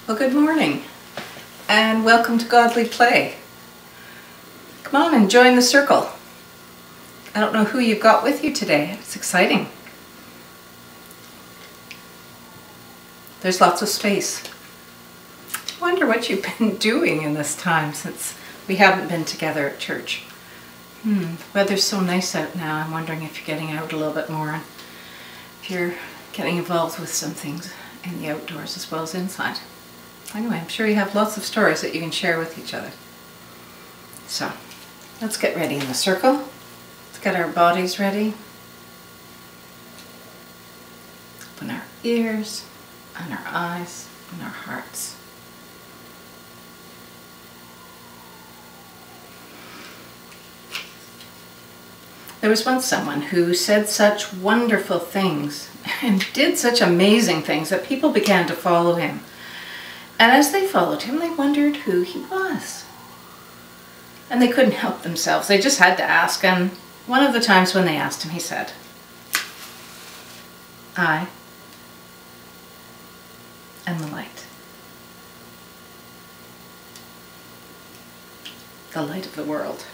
Well, good morning and welcome to Godly Play. Come on and join the circle. I don't know who you've got with you today. It's exciting. There's lots of space. I wonder what you've been doing in this time since we haven't been together at church. The weather's so nice out now. I'm wondering if you're getting out a little bit more and if you're getting involved with some things in the outdoors as well as inside. Anyway, I'm sure you have lots of stories that you can share with each other. So, let's get ready in the circle. Let's get our bodies ready. Open our ears and our eyes and our hearts. There was once someone who said such wonderful things and did such amazing things that people began to follow him. And as they followed him, they wondered who he was. And they couldn't help themselves. They just had to ask. And one of the times when they asked him, he said, "I am the light. The light of the world."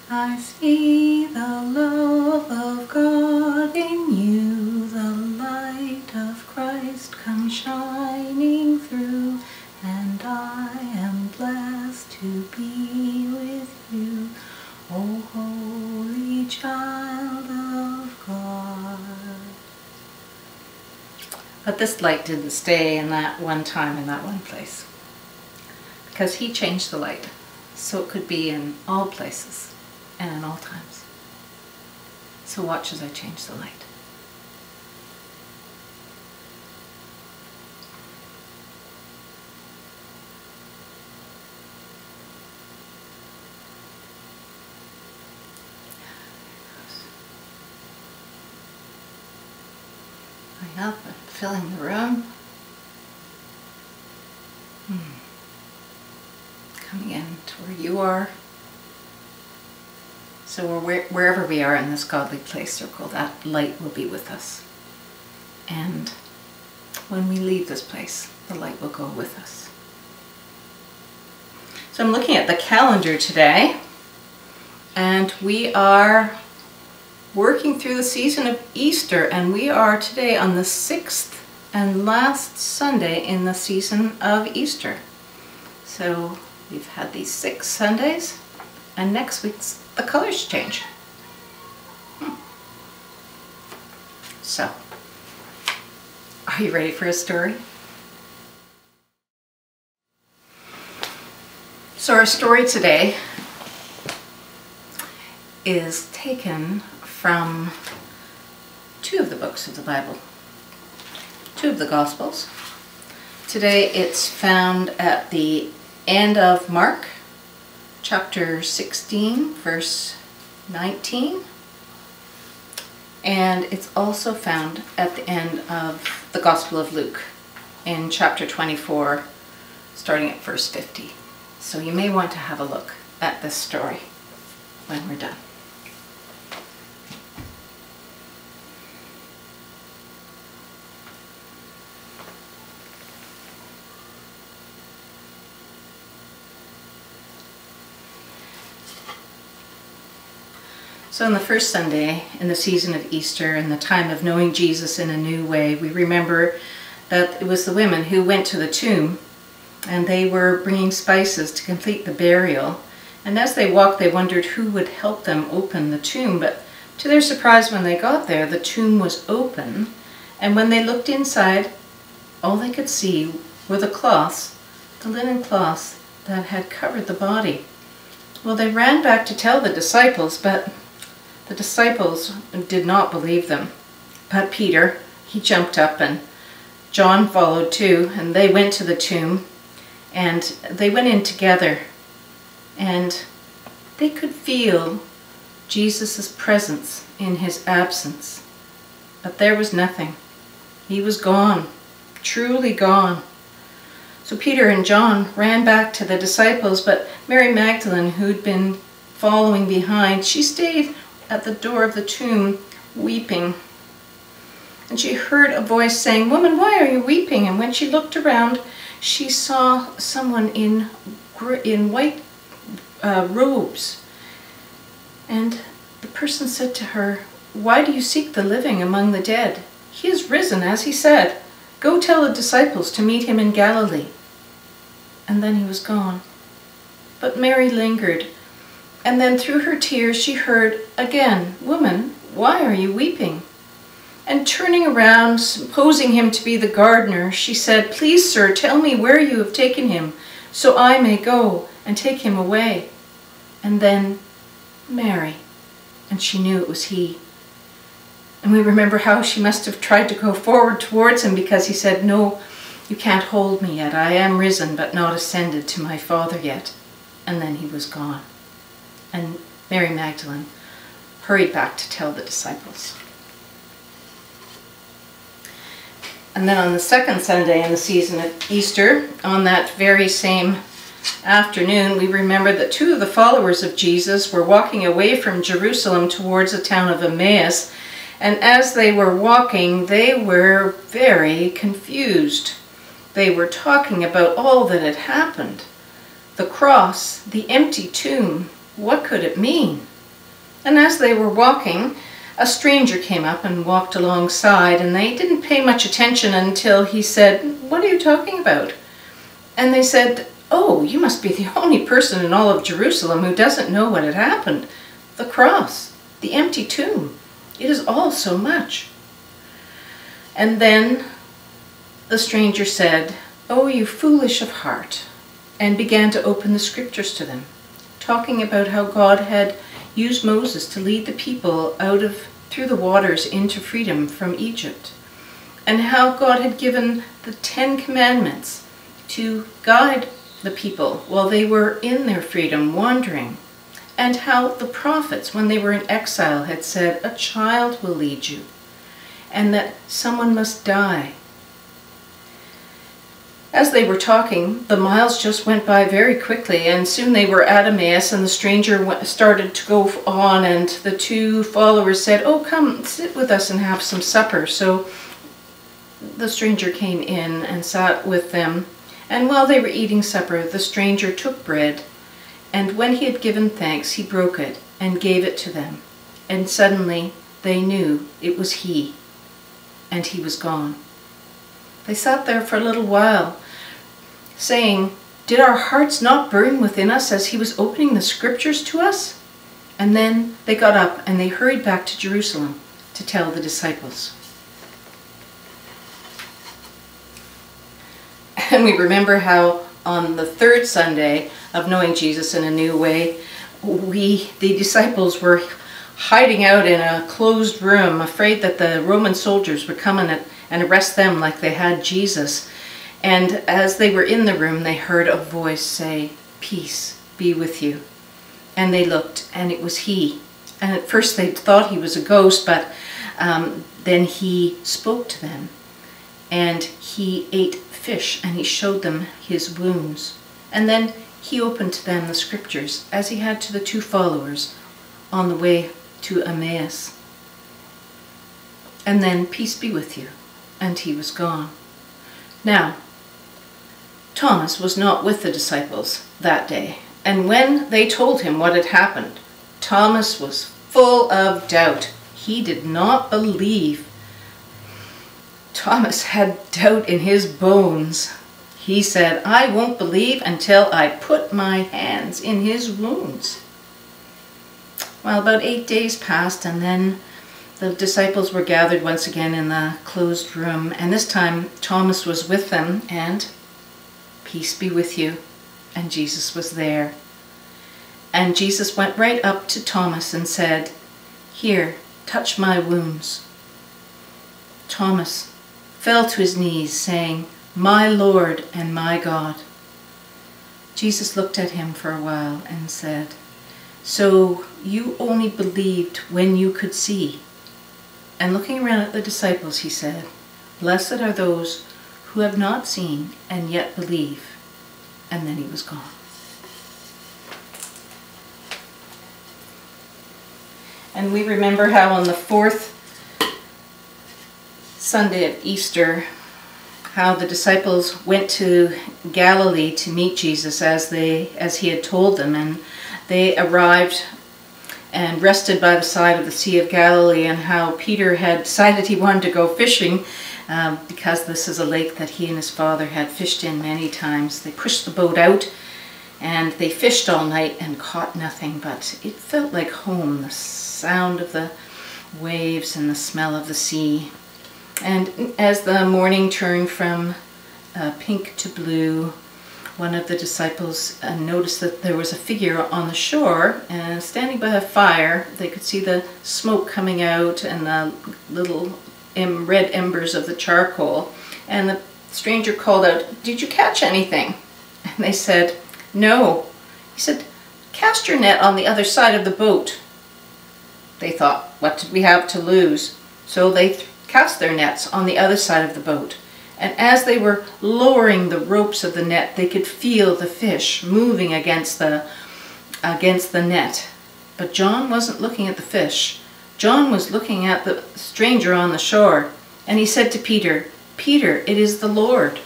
I see the love of God in you, the light of Christ come shining through, and I am blessed to be with you, O holy child of God. But this light didn't stay in that one time, in that one place, because he changed the light so it could be in all places and in all times. So watch as I change the light. Going up and filling the room. Coming in to where you are. So wherever we are in this Godly Play circle, that light will be with us. And when we leave this place, the light will go with us. So I'm looking at the calendar today, and we are working through the season of Easter, and we are today on the 6th and last Sunday in the season of Easter. So we've had these 6 Sundays, and next week's the colors change. So, are you ready for a story? So our story today is taken from 2 of the books of the Bible, 2 of the Gospels. Today it's found at the end of Mark, chapter 16, verse 19, and it's also found at the end of the Gospel of Luke in chapter 24, starting at verse 50. So you may want to have a look at this story when we're done. So on the first Sunday in the season of Easter, in the time of knowing Jesus in a new way, we remember that it was the women who went to the tomb, and they were bringing spices to complete the burial. And as they walked, they wondered who would help them open the tomb. But to their surprise, when they got there, the tomb was open. And when they looked inside, all they could see were the cloths, the linen cloths that had covered the body. Well, they ran back to tell the disciples, but the disciples did not believe them. But Peter, he jumped up, and John followed too, and they went to the tomb, and they went in together, and they could feel Jesus' presence in his absence. But there was nothing. He was gone, truly gone. So Peter and John ran back to the disciples, but Mary Magdalene, who'd been following behind, she stayed at the door of the tomb weeping. And she heard a voice saying, "Woman, why are you weeping?" And when she looked around, she saw someone in white robes. And the person said to her, "Why do you seek the living among the dead? He is risen, as he said. Go tell the disciples to meet him in Galilee." And then he was gone. But Mary lingered, and then through her tears she heard again, "Woman, why are you weeping?" And turning around, supposing him to be the gardener, she said, "Please, sir, tell me where you have taken him, so I may go and take him away." And then, "Mary," and she knew it was he. And we remember how she must have tried to go forward towards him, because he said, "No, you can't hold me yet. I am risen, but not ascended to my Father yet." And then he was gone. And Mary Magdalene hurried back to tell the disciples. And then on the second Sunday in the season of Easter, on that very same afternoon, we remember that two of the followers of Jesus were walking away from Jerusalem towards the town of Emmaus. And as they were walking, they were very confused. They were talking about all that had happened. The cross, the empty tomb, what could it mean? And as they were walking, a stranger came up and walked alongside, and they didn't pay much attention until he said, "What are you talking about?" And they said, "Oh, you must be the only person in all of Jerusalem who doesn't know what had happened. The cross, the empty tomb. It is all so much." And then the stranger said, "Oh, you foolish of heart," and began to open the scriptures to them, talking about how God had used Moses to lead the people through the waters into freedom from Egypt, and how God had given the 10 Commandments to guide the people while they were in their freedom wandering, and how the prophets, when they were in exile, had said, "A child will lead you," and that someone must die. As they were talking, the miles just went by very quickly, and soon they were at Emmaus, and the stranger started to go on, and the two followers said, "Oh, come, sit with us and have some supper." So the stranger came in and sat with them, and while they were eating supper, the stranger took bread, and when he had given thanks, he broke it and gave it to them. And suddenly they knew it was he, and he was gone. They sat there for a little while, saying, "Did our hearts not burn within us as he was opening the scriptures to us?" And then they got up and they hurried back to Jerusalem to tell the disciples. And we remember how on the third Sunday of knowing Jesus in a new way, the disciples were hiding out in a closed room, afraid that the Roman soldiers would come and arrest them like they had Jesus. And as they were in the room, they heard a voice say, "Peace be with you." And they looked, and it was he. And at first they thought he was a ghost, but then he spoke to them. And he ate fish, and he showed them his wounds. And then he opened to them the scriptures, as he had to the two followers on the way to Emmaus. And then, "Peace be with you." And he was gone. Now, Thomas was not with the disciples that day, and when they told him what had happened, Thomas was full of doubt. He did not believe. Thomas had doubt in his bones. He said, "I won't believe until I put my hands in his wounds." Well, about 8 days passed, and then the disciples were gathered once again in the closed room, and this time Thomas was with them, and "Peace be with you." And Jesus was there. And Jesus went right up to Thomas and said, "Here, touch my wounds." Thomas fell to his knees, saying, "My Lord and my God." Jesus looked at him for a while and said, "So you only believed when you could see?" And looking around at the disciples, he said, "Blessed are those who have not seen and yet believe." And then he was gone. And we remember how on the fourth Sunday of Easter, how the disciples went to Galilee to meet Jesus as he had told them, and they arrived and rested by the side of the Sea of Galilee, and how Peter had decided he wanted to go fishing because this is a lake that he and his father had fished in many times. They pushed the boat out and they fished all night and caught nothing, but it felt like home, the sound of the waves and the smell of the sea. And as the morning turned from pink to blue, one of the disciples noticed that there was a figure on the shore, and standing by a fire. They could see the smoke coming out and the little red embers of the charcoal. And the stranger called out, "Did you catch anything?" And they said, "No." He said, "Cast your net on the other side of the boat." They thought, what did we have to lose? So they cast their nets on the other side of the boat. And as they were lowering the ropes of the net, they could feel the fish moving against the net. But John wasn't looking at the fish. John was looking at the stranger on the shore. And he said to Peter, "Peter, it is the Lord."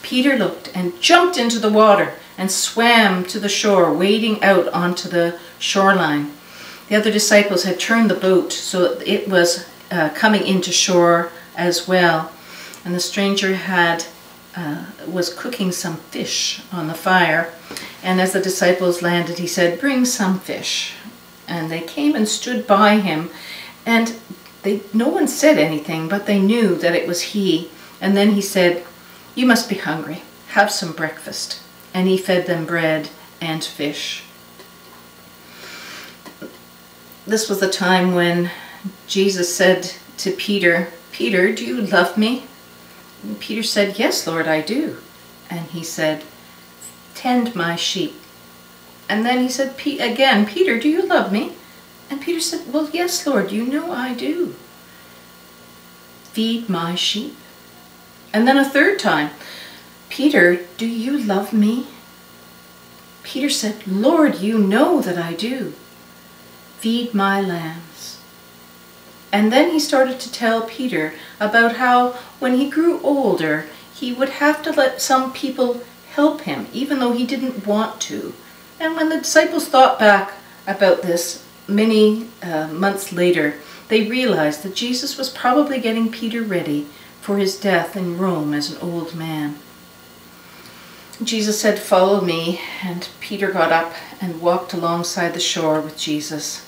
Peter looked and jumped into the water and swam to the shore, wading out onto the shoreline. The other disciples had turned the boat so it was coming into shore as well. And the stranger was cooking some fish on the fire. And as the disciples landed, he said, "Bring some fish." And they came and stood by him. And no one said anything, but they knew that it was he. And then he said, "You must be hungry. Have some breakfast." And he fed them bread and fish. This was the time when Jesus said to Peter, "Peter, do you love me?" And Peter said, "Yes, Lord, I do." And he said, "Tend my sheep." And then he said again, "Peter, do you love me?" And Peter said, "Well, yes, Lord, you know I do." "Feed my sheep." And then a third time, "Peter, do you love me?" Peter said, "Lord, you know that I do." "Feed my lambs." And then he started to tell Peter about how when he grew older, he would have to let some people help him, even though he didn't want to. And when the disciples thought back about this many months later, they realized that Jesus was probably getting Peter ready for his death in Rome as an old man. Jesus said, "Follow me," and Peter got up and walked alongside the shore with Jesus.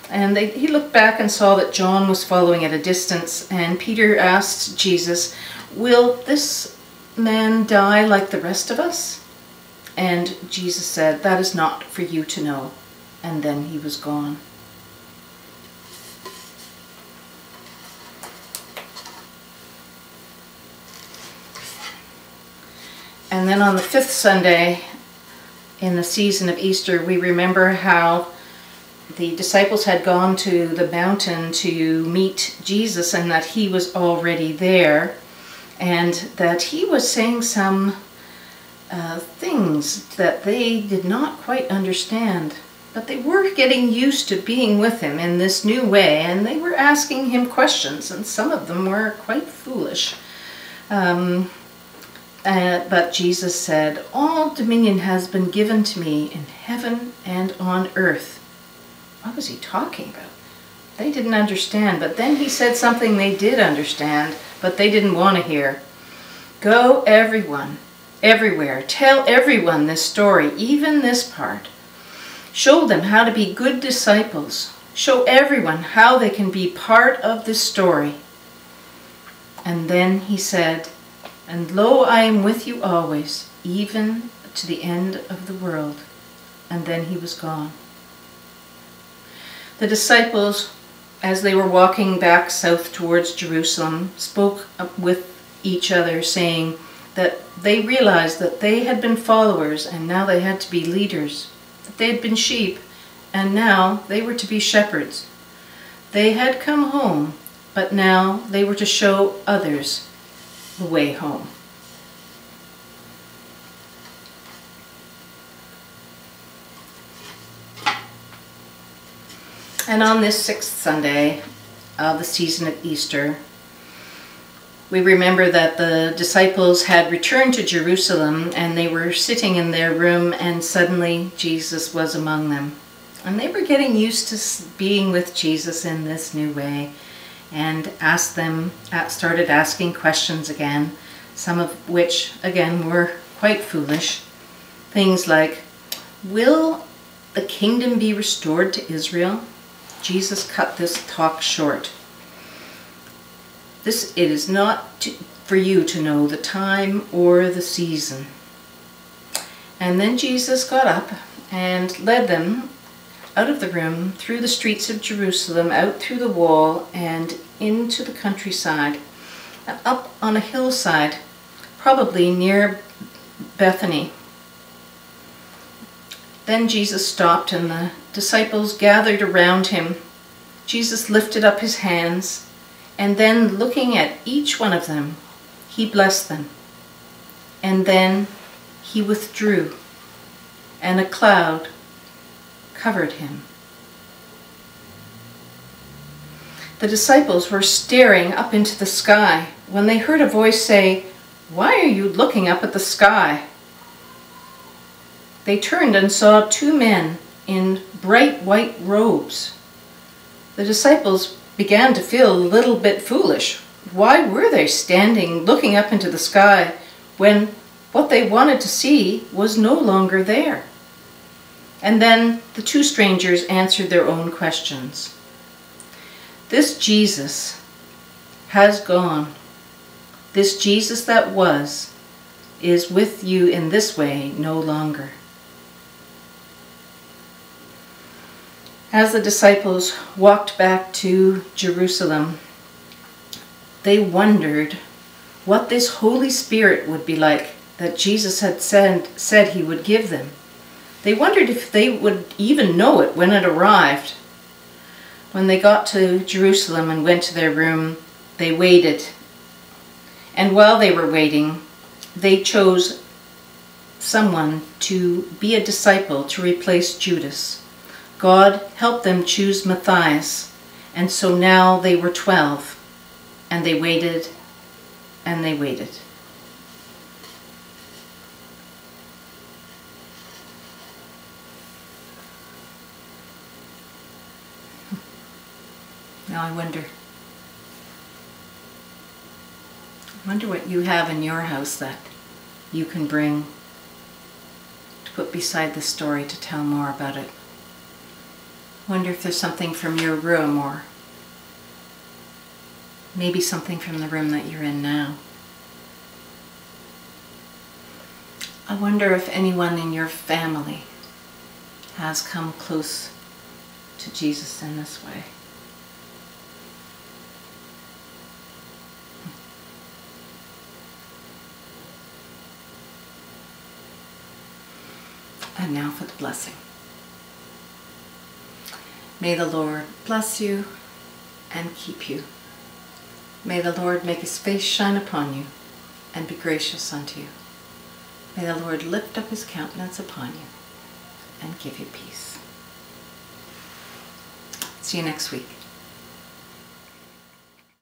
And he looked back and saw that John was following at a distance, and Peter asked Jesus, "Will this man die like the rest of us?" And Jesus said, "That is not for you to know." And then he was gone. And then on the fifth Sunday in the season of Easter, we remember how the disciples had gone to the mountain to meet Jesus, and that he was already there, and that he was saying some things that they did not quite understand. But they were getting used to being with him in this new way, and they were asking him questions, and some of them were quite foolish. But Jesus said, "All dominion has been given to me in heaven and on earth." What was he talking about? They didn't understand, but then he said something they did understand, but they didn't want to hear. "Go everyone, everywhere, tell everyone this story, even this part. Show them how to be good disciples. Show everyone how they can be part of this story." And then he said, "And lo, I am with you always, even to the end of the world." And then he was gone. The disciples, as they were walking back south towards Jerusalem, spoke with each other, saying that they realized that they had been followers and now they had to be leaders. That they had been sheep and now they were to be shepherds. They had come home, but now they were to show others the way home. And on this sixth Sunday of the season of Easter, We remember that the disciples had returned to Jerusalem and they were sitting in their room, and suddenly Jesus was among them. And they were getting used to being with Jesus in this new way, and started asking questions again, some of which again were quite foolish. Things like, will the kingdom be restored to Israel? Jesus cut this talk short. It is not for you to know the time or the season. And then Jesus got up and led them out of the room, through the streets of Jerusalem, out through the wall, and into the countryside, and up on a hillside, probably near Bethany. Then Jesus stopped and the disciples gathered around him. Jesus lifted up his hands, and then looking at each one of them, he blessed them. And then he withdrew, and a cloud covered him. The disciples were staring up into the sky when they heard a voice say, "Why are you looking up at the sky?" They turned and saw two men in bright white robes. The disciples began to feel a little bit foolish. Why were they standing looking up into the sky when what they wanted to see was no longer there? And then the two strangers answered their own questions. This Jesus has gone. This Jesus that was is with you in this way no longer. As the disciples walked back to Jerusalem, they wondered what this Holy Spirit would be like that Jesus had said he would give them. They wondered if they would even know it when it arrived. When they got to Jerusalem and went to their room, they waited. And while they were waiting, they chose someone to be a disciple to replace Judas. God helped them choose Matthias, and so now they were 12, and they waited, and they waited. Now I wonder what you have in your house that you can bring to put beside the story to tell more about it. Wonder if there's something from your room, or maybe something from the room that you're in now. I wonder if anyone in your family has come close to Jesus in this way. And now for the blessing. May the Lord bless you and keep you. May the Lord make his face shine upon you and be gracious unto you. May the Lord lift up his countenance upon you and give you peace. See you next week.